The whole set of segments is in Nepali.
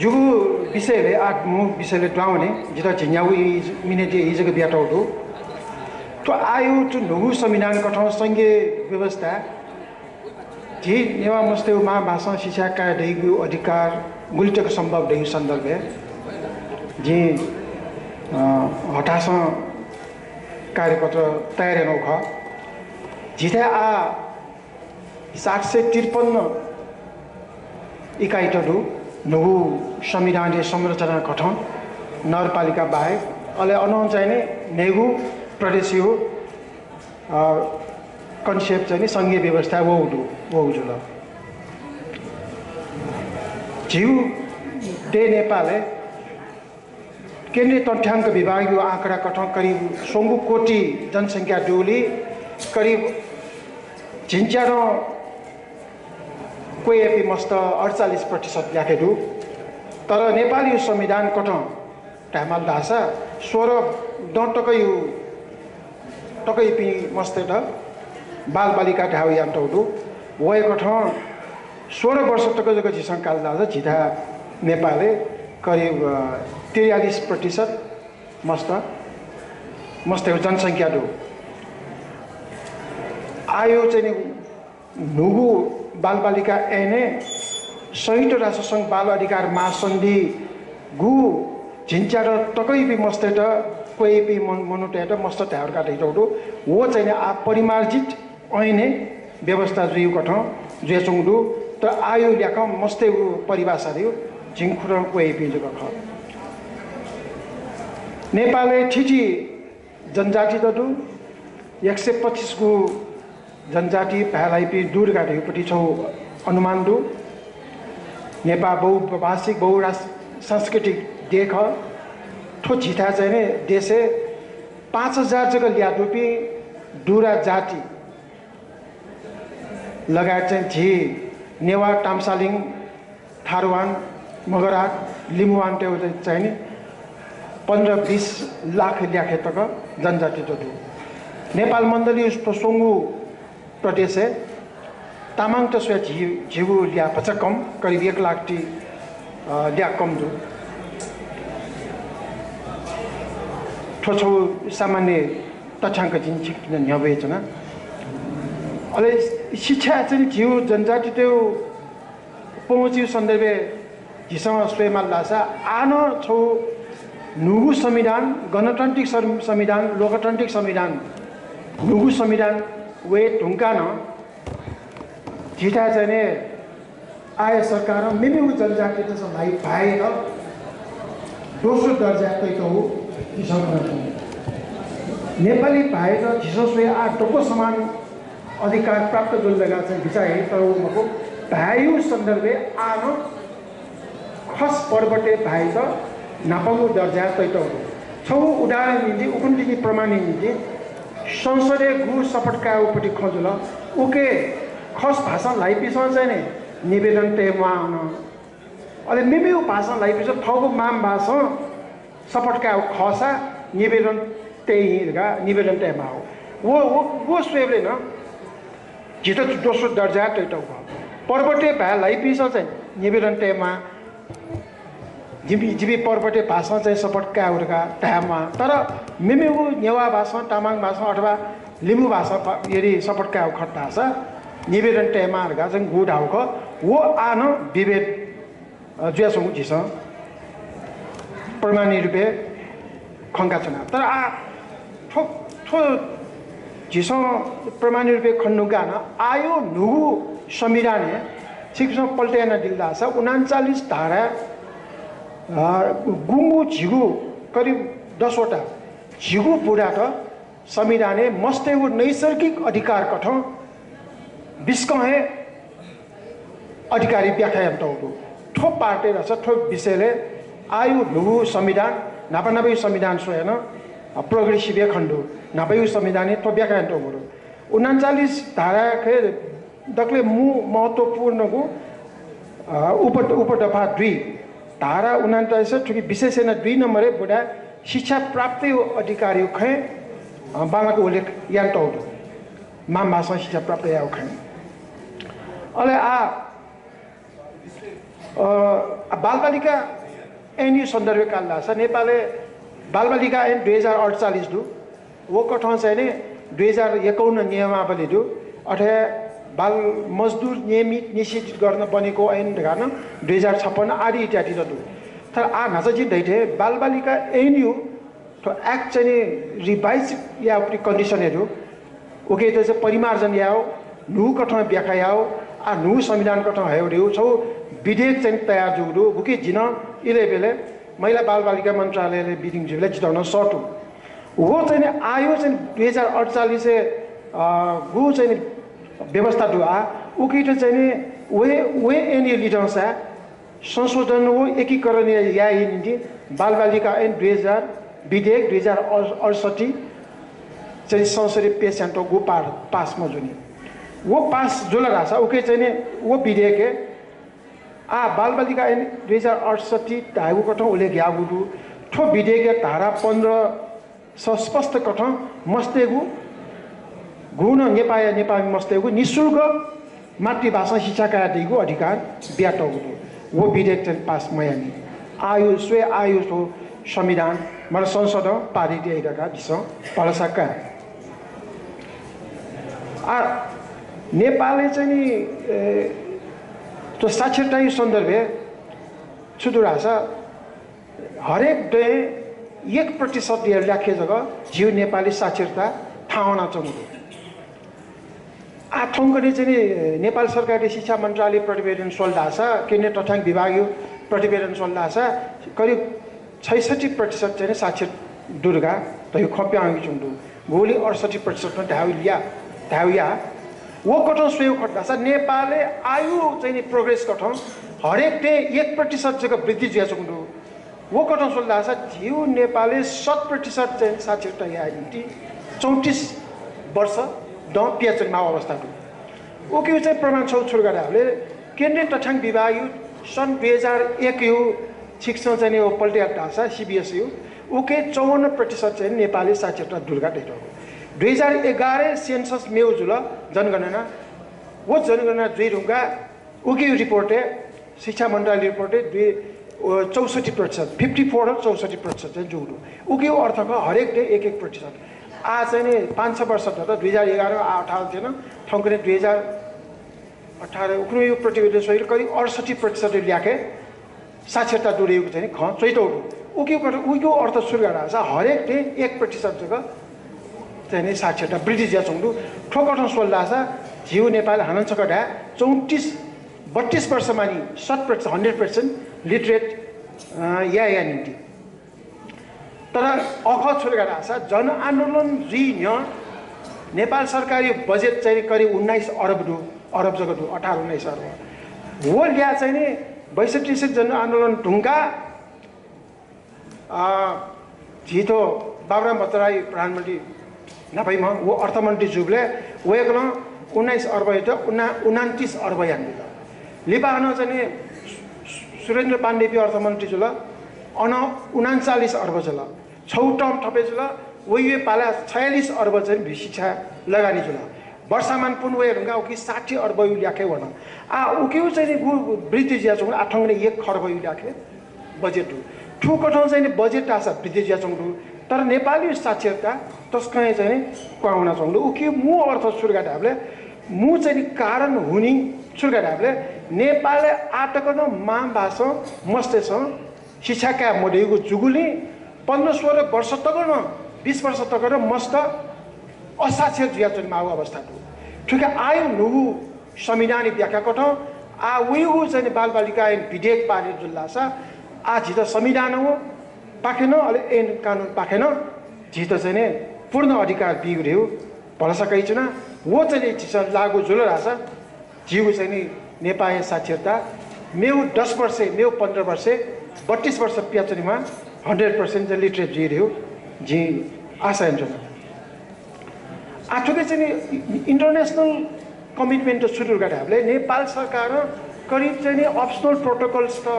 जुगु विषयले आठ मुख विषयले ट्वाउने जिता झिन्याउ मिनेटे हिजोको बिहाटौटो तो आयो तो नुगु संविधान कठौँ संघीय व्यवस्था जी नेवा मस्तेउ मा भाषा शिक्षा का दैगु अधिकार गुल्टेको सम्भव दैगु सन्दर्भे जी हटास कार्यपत्र तयार नौ ख जिता आ 753 इकाइ टडु नुगु संविधान संरचना गठन नगरपालिका बाहेक अले अनाउन्स चाहिने नेगु प्रदेशीय कन्सेप्ट चाहिँ संघीय व्यवस्था वौजुल झिउ डे नेपालले केन्द्रीय तथ्याङ्क विभाग यो आँकडा कठन करिब 16 कोटी जनसङ्ख्या डोली करिब झिन्च्यार कोही एपी मस्त 48% ल्याखेदु तर नेपाली संविधान कठन टाइमल भाषा 16 डटकै टकै पि मस्ते त बालबालिका ढाउ यान्तौडु वय कठन 16 वर्ष तक जको झिसङ काल दादा झिधा नेपालले करिब 43% मस्ते जनसङ्ख्या दु आयो चाहिँ नुगु बालबालिका एने संयुक्त राष्ट्रसङ्घ बाल अधिकार महासन्धि गु झिन्च्यार टकै पि मस्ते त कोही पि मनुटेट मस्त त्यावर काटेटौडु वो चाहिँ आ परिमार्जित ऐने व्यवस्था जुयु कठ जुयचुङडु त आयो ल्याक मस्ते परिभाषा दियो झिङखुर कोही पि जग ख नेपालले ठिठी जनजाति दु 125 गु जनजाति पहलाई पि दूर गाडेपट्टि छौ अनुमान दु नेपाल बहुभाषिक सांस्कृतिक देख ठो झिथा चाहिँ ने देशे 5000 जगह ल्याडुपी दुरा जाति लगायत चाहिँ झी नेवा टाम्सालिङ थारुवान मगराट लिम्बुवान त्यो चाहिँ नि 15-20 लाख ल्याखे तक जनजाति दु नेपाल मण्डली सोङ्गु प्रदेश है तामाङ तो स्वे झिगु लिया पचा कम करीब 1 लाख टी लिया कम दु ठोछौ सामान्य तथ्याङ्क जिन्छि न्यावेचन अले शिक्षा चाहिँ झिउ जनजाति त्यो पहुँच्यो सन्दर्भे झिसँग स्वेमा लासा आनो छौ नुगु संविधान गणतान्त्रिक संविधान लोकतान्त्रिक संविधान नुगु संविधान वे ढुङ्गान झिटा चाहिँ आय सरकार मिमिउ जनजाति भाइ भाएर दोस्रो दर्जा कैको नेपाली भाएर झिसोस्वे आ टोको समान अधिकार प्राप्त जोल्लेगा चाहिँ विचार तर उनको भाइउ सन्दर्भे आनो खस पर्वते भाइ त नापाउ दर्जा कैको छौ उदाहरण निम्ति उकुन्टिनी प्रमाण निम्ति संसदीय गु सपटका उपटि खोजुल उके खस भाषा लाइपिसँग चाहिँ नि निवेदन टेमा अले मिमिउ भाषा लाइपिस थौको माम भाषा सपटका खसा निवेदन तेहीगा निवेदन टेमा हो वो स्वेबले न जितो दोस्रो दर्जा तैटौ पर्वते भा लाइपिस चाहिँ निवेदन टेमा जिबी पर्वते भाषा चाहिँ सपटका उर्गा टामा तर मिमिउ नेवा भाषा तामाङ भाषा अथवा लिम्बू भाषा यदि सपटका खट भाषा निवेदन टेमाहरुगा चाहिँ गुड हाउक वो आन विभेद जुयासँग झिस प्रमाणित रूपे खङ्का छन् तर आ ठो ठो झिस प्रमाणित रूपे खन्नुका न आयो नुगु संविधान शिक्षण पल्टेन दिल्दा छ 39 धारा गुङ्गु झिगु करिब 10 वटा झिगु पुरा त संविधान मस्तेउ नैसर्गिक अधिकार कठ बिस्कहे अधिकारी व्याख्या ठो पार्टी रहेछ ठो विषयले आयु नुगु संविधान नापानाबै संविधान सोहेन प्रोग्रेसिभ खण्डु नापायु संविधान ठो व्याख्या 39 धारा खे दक्ले महत्त्वपूर्ण गु उपदफा 2 धारा 39 ठुकी विशेषण 2 नम्बरे बुढा शिक्षा प्राप्त अधिकारी खे बाङाको उल्लेख यान्तौडु माम भाषा शिक्षा प्राप्त याउ खे अले आ बालबालिका ऐन यो सन्दर्भ कालला छ नेपालले बालबालिका ऐन 2048 दु वो कठौँ चाहिँ नि 2051 नियमावली दु अथवा बाल मजदुर नियमित निषेधित गर्न बनेको ऐन गर्न 2056 आदि इत्यादि दु तर आ नजजी दैथे बालबालिका ऐन यो तो एक्ट चाहिँ रिवाइज या अपनी कन्डिसनहरु ओके तो चाहिँ परिमार्जन याओ नु कठौँ व्याख्या याओ आ नु संविधान कठौँ हेउड्यौ छौ विधेयक चाहिँ तयार जुगु बुके जिन इले बेले महिला बालबालिका मन्त्रालयले बिदिङ जुले जिताउन सटु वो चाहिँ आयो चाहिँ 2048 से गु चाहिँ व्यवस्था दु आ उकी तो चाहिँ वे एनी लिडर्स आ संशोधन हो एकीकरण या निधि बालबालिका ऐन 2000 विधेयक 2068 चाहिँ संसदीय पेशेन्ट गो पास में जुनी वो पास जुला रहा ओके चाहिँ वो विधेयक आ बालबालिका ऐन 2068 धागु कठौँ उले ग्यागुडु ठो विधेयक धारा 15 स्पष्ट कठौँ मस्तेगु गुण नेपाली मस्तेगु निशुल्क मातृभाषा शिक्षाका दिगु अधिकार ब्याटगु वो विधेयक चाहिँ पास मयानी आयु स्वे आयु तो संविधान मतलब संसद पारित दिएका विषय पलसाका आ नेपालले चाहिँ नि तो साक्षरता सन्दर्भ छुटुरा छ हरेक डे 1% राखे जग्गा जीव नेपाली साक्षरता ठाउँ चमुदो आठौँकने चाहिँ नेपाल सरकारले शिक्षा मन्त्रालय प्रतिवेदन सोल्दा छ केन्द्रीय तथ्याङ्क विभाग यो प्रतिवेदन सोल्दा छ करिब 66% चाहिँ साक्षर दुर्गा त यो खप्याउ चुन्दु गोली 68% ढाउया वो कठौँ स्वयं खट्दा छ नेपालले आयु चाहिँ प्रोग्रेस कठौँ हरेक डे 1% जग्गा वृद्धि जिया चुन्दु वो कठौँ सोल्दा छ जिउ नेपालले 100% चाहिँ साक्षरता या निम्ति 34 वर्ष द पियाचनमा अवस्था ओ के चाहिँ प्रमाण छौछोड गरेर केन्द्रीय तथ्याङ्क विभाग सन् 2001 यो शिक्षा चाहिँ यो पल्टे ढाँचा सीबीएसई ओके 54% चाहिँ नेपाली साक्षरता दुर्गा डेटो 2011 सेन्सस मेउजुल जनगणना वो जनगणना दुई ढुङ्गा ओके रिपोर्ट शिक्षा मन्त्रालय रिपोर्ट 64% 54 और 64% चाहिँ जोडो ओके अर्थको हरेक डे 1% आ चाहिँ नि 5-6 वर्ष त 2011 18 थिएन ठङ्कने 2018 उक्रो यो प्रतिवेदन सहित करिब 68% ल्याके साक्षरता जोडिएको चाहिँ चैतौटो उको अर्थ सुरु गरेर छ हरेक डे 1% जग्गा चाहिँ नि साक्षरता वृद्धि ज्या चौँडु ठोकठौँ सोल्दा छ जिउ नेपाल हानन्छ कडा 32 वर्षमा नि 100% लिटरेट या निम्ति तर अख छोड गरेर छ जनआन्दोलन जिन नेपाल सरकारी बजेट चाहिँ करिब 19 अरब जग्गा 18-19 अरब वो ल्या चाहिँ नि 62 जनआन्दोलन ढुङ्गा झितो बाबुराम भट्टराई प्रधानमन्त्री नभएमा वो अर्थमन्त्री जुगले वो एकल 19 अर्ब 29 अर्ब यान्दिल लिपाहन चाहिँ सुरेन्द्र पाण्डेपी अर्थमन्त्री जुल 39 अर्ब जुल छौटम थपे जुल वो ये पाला 46 अर्ब चाहिँ शिक्षा लगानी जुल वर्षामान पुन वे ढुङ्गा उकि 60 अर्ब यु ल्याखे भन आ उकि चाहिँ वृद्धि ज्या चौँ 8 1 खर्ब यु ल्याखे बजेट ठुकठौँ चाहिँ बजेट आशा वृद्धि ज्या चौँ तर नेपाली साक्षरता तस्कै चाहिँ पाउन चाहँदो उकि मु अर्थ सुर्गा ढाबले मु चाहिँ कारण हुने सुर्गा ढाबले नेपालले आटकन मा भाषा मस्तेछ शिक्षाका मोडेको जुगुली 15-16 वर्ष तक न 20 वर्ष तक न मस्त असाक्षर जिया चाहिँ माउ अवस्था ठिक आयो नुगु संविधानिक व्याख्या कठ आ उयो चाहिँ बालबालिका ऐन विधेयक पारित जुल्ला छ आ जित संविधान हो पाखेन अलि ऐन कानुन पाखेन जित चाहिँ पूर्ण अधिकार बिग्रियो भन्न सकिन्छ वो चाहिँ लागू जुल रहेछ जीव चाहिँ नेपाली साक्षरता मेउ 10 वर्ष मेउ 15 वर्ष 32 वर्ष प्याचनीमा 100% चाहिँ लिटरेट जिर्यो जी आशा हुन्छ आठुकै चाहिँ इन्टरनेसनल कमिटमेन्ट सुरु गरेर हामीले नेपाल सरकार करिब चाहिँ अप्सनल प्रोटोकल्स त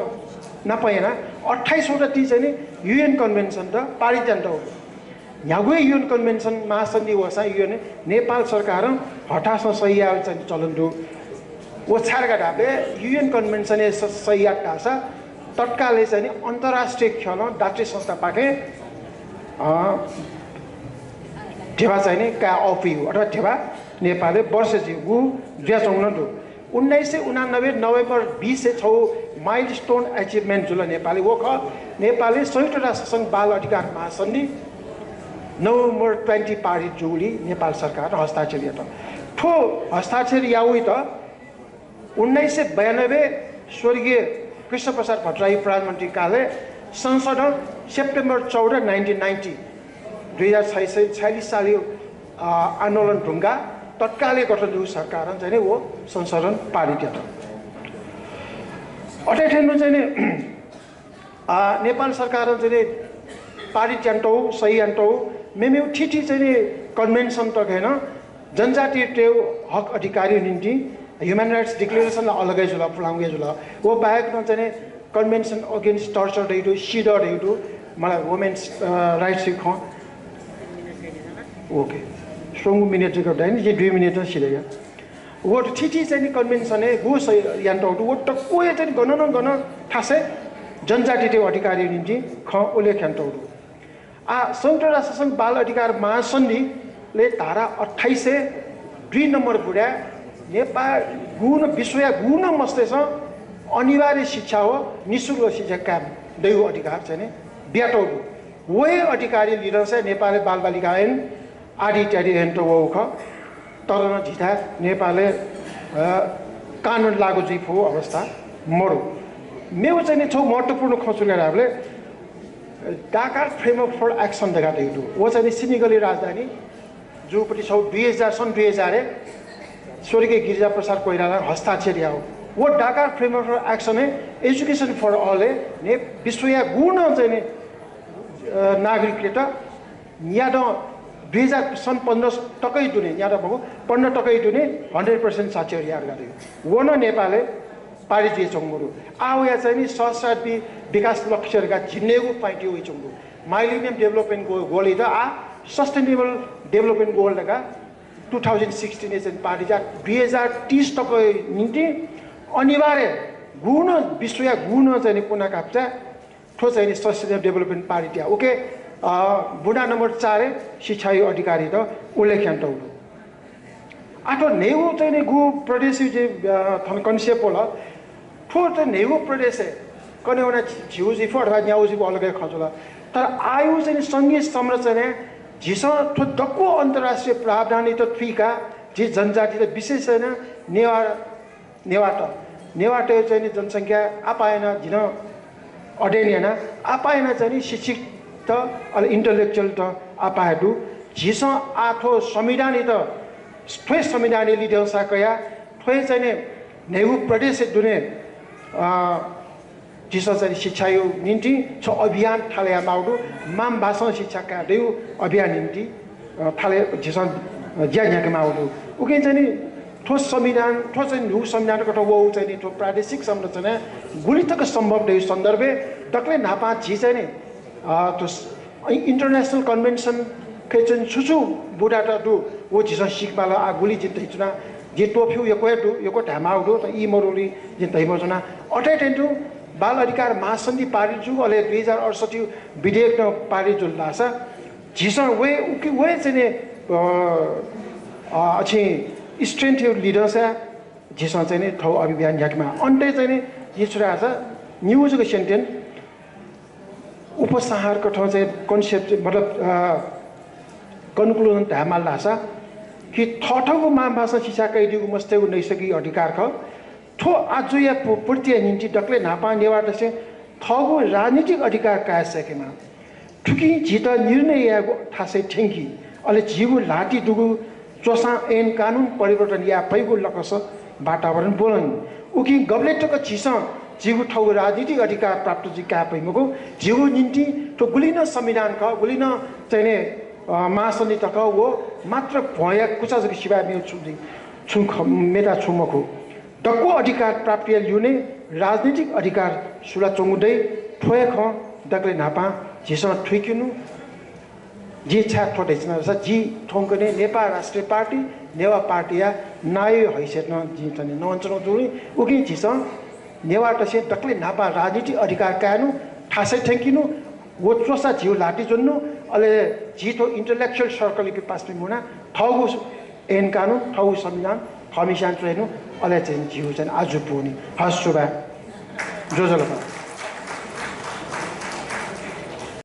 नपाएन 28 वटा ती चाहिँ युएन कन्भेन्सन त पारित जान्छ हो यहाँ युएन कन्भेन्सन महासन्धि वसा युएन नेपाल सरकार हठासमा सही चाहिँ चलन दो वो छाडका ढाबे UN कन्भेन्सन सही आटा छ तत्कालले चाहिँ नि अन्तर्राष्ट्रिय खेल डाक्टरी संस्था पाके ठेवा चाहिँ नि का अफिउ अथवा ठेवा नेपालले वर्ष जिगु 1989 नोभेम्बर 20 माइलस्टोन अचिभमेन्ट जुल नेपाली वो ख नेपालले संयुक्त राष्ट्र संघ बाल अधिकार महासन्धि नोभेम्बर 20 पारित जुली नेपाल सरकार हस्ताक्षर त ठो हस्ताक्षर याउँ त 1992 स्वर्गीय कृष्ण प्रसाद भट्टराई प्रधानमन्त्री कालले संशोधन सेप्टेम्बर 14 1990 2046 साल आन्दोलन ढुङ्गा तत्कालीन गठबन्धन सरकार चाहिँ वो संशोधन पारित त अटेठेन चाहिँ नेपाल सरकार चाहिँ पारित जान्टौ सही जान्टौ मेमे ठिठी चाहिँ कन्भेन्सन त हैन जनजाति टेउ हक अधिकारी निम्ति ह्युमन राइट्स डिक्लेरेसन अलगै जुल फुलाउँगे जुल वो बाहेक चाहिँ कन्भेन्सन अगेन्स्ट टर्चर दैटु सिडर दैटु मलाई वुमेन्स राइट्स सिख ओके सोंगु मिनेट गर्दा नि जे 2 मिनेट सिलेगा वो ठिठी चाहिँ कन्भेन्सन गो यान्टौ वो त कोए चाहिँ गन थासे जनजाति टेउ अधिकारी निम्ति ख उल्लेख यान्टौ संयुक्त राष्ट्र संघ बाल अधिकार महासन्धिले धारा 28 2 नम्बर बुढा नेपाल गुण विश्व गुण मस्तेछ अनिवार्य शिक्षा हो निःशुल्क शिक्षा काम दैव अधिकार चाहिँ ब्याटौ वही अधिकारी लिएर चाहिँ नेपाली बालबालिका ऐन आदि इत्यादि ऐन त वो ख तर न झिटा नेपालले कानुन लागू जिफो अवस्था मरु मेउ चाहिँ छौ महत्त्वपूर्ण खसुगाहरूले डाकार फ्रेमवर्क फर एक्सन देखा देऊ वो चाहिँ सिनिगली राजधानी जोपट्टि छौ 2000 सन् 2000 स्वर्गीय गिरिजा प्रसाद कोइराला हस्ताक्षर याओ वो Dakar framework for action education for all ने विश्वया गुण चाहिँ नागरिकले त याद 2000 सन् 15 टकै दुने याद भएको 15 टकै दुने 100% साक्षर याद गरे वो न नेपालले पारित चंगुरु आओ या चाहिँ सहस्राब्दी विकास लक्ष्यहरुका झिन्नेगु पाइटी होइ चंगु माइलेनियम डेभलपमेन्ट गोल इदा सस्टेनेबल डेभलपमेन्ट गोल लगा 2016 ने चाहिँ पारित 2030 तक निम्ति अनिवार्य गुण विश्वया गुण चाहिँ पुना काप्चा ठो चाहिँ सस्टेनेबल डेभलपमेन्ट पारित ओके बुढा नम्बर 4 शिक्षा अधिकारी त उल्लेख्यान्तौ आठो नेउ चाहिँ गु प्रदेश जे थन कन्सेप्ट होला ठो त नेउ प्रदेश कने एउटा झिउजी फडवा न्याउजी अलगै खजुला तर आयु चाहिँ संघीय संरचना झिसो ठो दक्को अन्तर्राष्ट्रिय प्रावधान त फीका जे जनजाति त विशेष छैन नेवाट चाहिँ जनसंख्या आपाएन जिन अडेनिएन आपाएन चाहिँ शिक्षित त अल इन्टेलेक्चुअल त आपाएदु झिसो आठो संविधान त ठोय संविधान लिडर साकया ठोय चाहिँ नेउ प्रदेश दुने जिसो चाहिँ शिक्षा यो निम्ति छ अभियान थाले माउडु माम भाषा शिक्षा का देउ अभियान निम्ति थाले जिसो ज्याज्ञाका माउडु उके चाहिँ ठोस संविधान ठोस चाहिँ न्यू संविधान कटो वो चाहिँ ठो प्रादेशिक संरचना गुलितक सम्भव देउ सन्दर्भे दक्ले नापा झि चाहिँ तो इन्टरनेशनल कन्भेन्सन के चाहिँ छुछु बुढाटा दु वो जिसो सिकमाला आ गुली जित हिचना जे टोफ्यु यो ढामाउडु त इ मरुली जित हिमजना अटेटेन्टु बाल अधिकार महासन्धि पारित जु अले 2068 विधेयक न पारित जुल लासा झिसा वे उकी वे चाहिँ अछि स्ट्रेन्थ लिडर्स झिसा चाहिँ थौ अभियान याकमा अन्ते चाहिँ यछुरा छ न्यूजको सेन्टेन उपसंहारको ठाउँ चाहिँ कन्सेप्ट मतलब कन्क्लुजन धामाल लासा कि ठठको माम भाषा शिक्षा कैदिगु मस्तेगु नैसकी अधिकार ख ठो आज या पूर्ति निम्ति डक्ले नापा नेवाट से थगो राजनीतिक अधिकार काय सकेमा ठुकी जित निर्णय या थासे ठेंगी अले जीवु लाटी दुगु चोसा ऐन कानुन परिवर्तन या पैगु लकस वातावरण बोलन उकी गबलेटको छिसा जीवु ठगो राजनीतिक अधिकार प्राप्त जि का पैमको जीवु निम्ति तो गुलिन संविधान क गुलिन चाहिँ महासन्धि तक वो मात्र भया कुचा जति शिवा मे छु मेटा छुमको डक्को अधिकार प्राप्ति लिउने राजनीतिक अधिकार सुला चंगुदै ठोय ख डक्ले नापा झिसा ठुकिनु जे छा ठोदैछन जी ठोंकने नेपाल राष्ट्रिय पार्टी नेवा पार्टिया नाय हैसियत न जितने नवंचनो जुरी उगी जिस नेवा टसे तकले नापा राजनीति अधिकार कानु ठासै ठेकिनु वो चोसा जिउ लाटी जुन्नु अले जितो इंटेलेक्चुअल सर्कल के पास में मुना ठगु एन कानुन ठगु संविधान कमिसन ट्रेनु अले चाहिँ जिउ चाहिँ आज पुनी हस् सुबा जोजलपा